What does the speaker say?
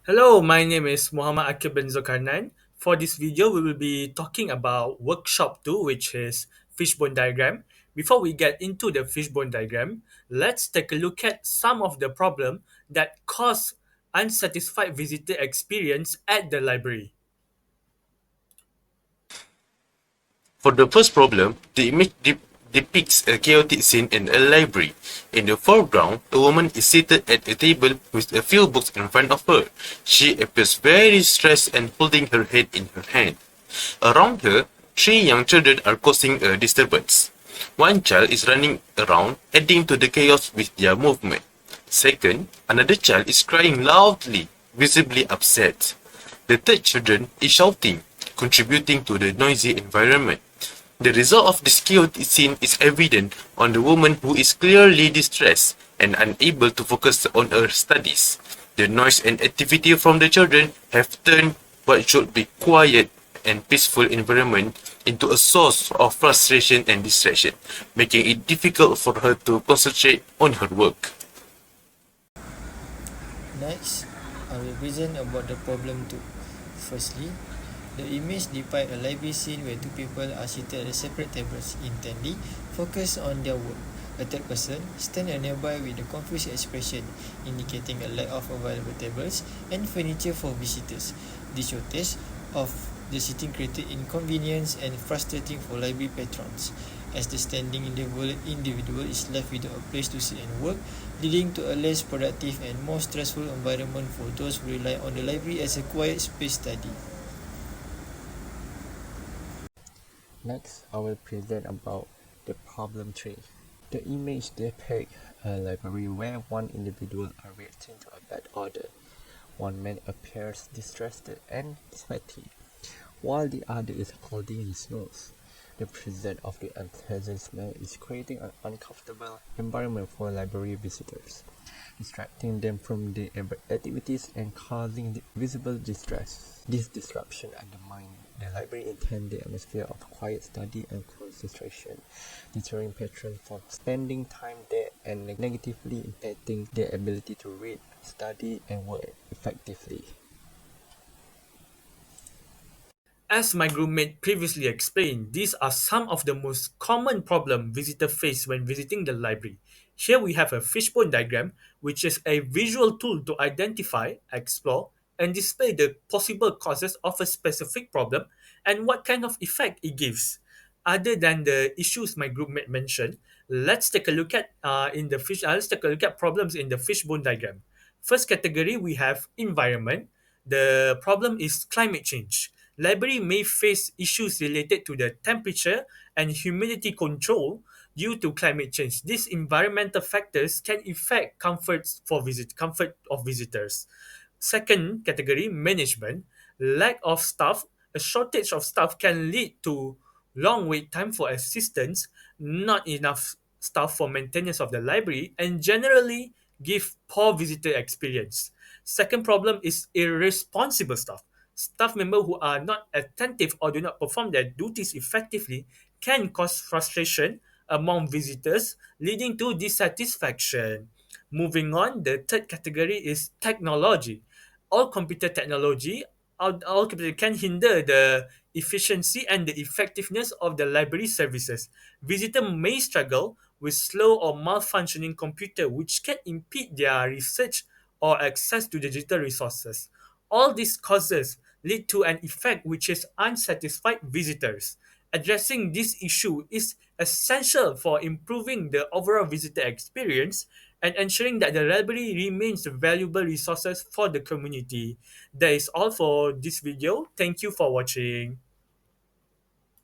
Hello, my name is Muhammad Akib bin Zulkarnain. For this video, we will be talking about workshop 2, which is fishbone diagram. Before we get into the fishbone diagram, let's take a look at some of the problem that cause unsatisfied visitor experience at the library. For the first problem, the image depicts a chaotic scene in a library. In the foreground, a woman is seated at a table with a few books in front of her. She appears very stressed and holding her head in her hand. Around her, three young children are causing a disturbance. One child is running around, adding to the chaos with their movement. Second, another child is crying loudly, visibly upset. The third children is shouting, contributing to the noisy environment. The result of this chaotic scene is evident on the woman who is clearly distressed and unable to focus on her studies. The noise and activity from the children have turned what should be quiet and peaceful environment into a source of frustration and distraction, making it difficult for her to concentrate on her work. Next, I will present about the problem 2. Firstly, the image depicts a library scene where two people are seated at separate tables, intently focused on their work. A third person stands nearby with a confused expression, indicating a lack of available tables and furniture for visitors. This shortage of the seating created inconvenience and frustrating for library patrons, as the standing individual is left without a place to sit and work, leading to a less productive and more stressful environment for those who rely on the library as a quiet space study. Next, I will present about the problem 3. The image depicts a library where one individual is reacting to a bad order. One man appears distressed and sweaty, while the other is holding his nose. The presence of the unpleasant smell is creating an uncomfortable environment for library visitors, distracting them from their activities and causing visible distress. This disruption undermines the library intended atmosphere of quiet study and concentration, deterring patrons from spending time there and negatively impacting their ability to read, study, and work effectively. As my roommate previously explained, these are some of the most common problems visitors face when visiting the library. Here we have a fishbone diagram, which is a visual tool to identify, explore, and display the possible causes of a specific problem and what kind of effect it gives. Other than the issues my group mentioned, let's take a look at let's take a look at problems in the fishbone diagram. First category we have environment. The problem is climate change. Library may face issues related to the temperature and humidity control due to climate change. These environmental factors can affect comfort of visitors. Second category, management. Lack of staff. A shortage of staff can lead to long wait time for assistance, not enough staff for maintenance of the library, and generally give poor visitor experience. Second problem is irresponsible staff. Staff members who are not attentive or do not perform their duties effectively can cause frustration among visitors, leading to dissatisfaction. Moving on, the third category is technology. All computer technology all computer can hinder the efficiency and the effectiveness of the library services. Visitors may struggle with slow or malfunctioning computer, which can impede their research or access to digital resources. All these causes lead to an effect which is unsatisfied visitors. Addressing this issue is essential for improving the overall visitor experience and ensuring that the library remains a valuable resources for the community. That is all for this video. Thank you for watching.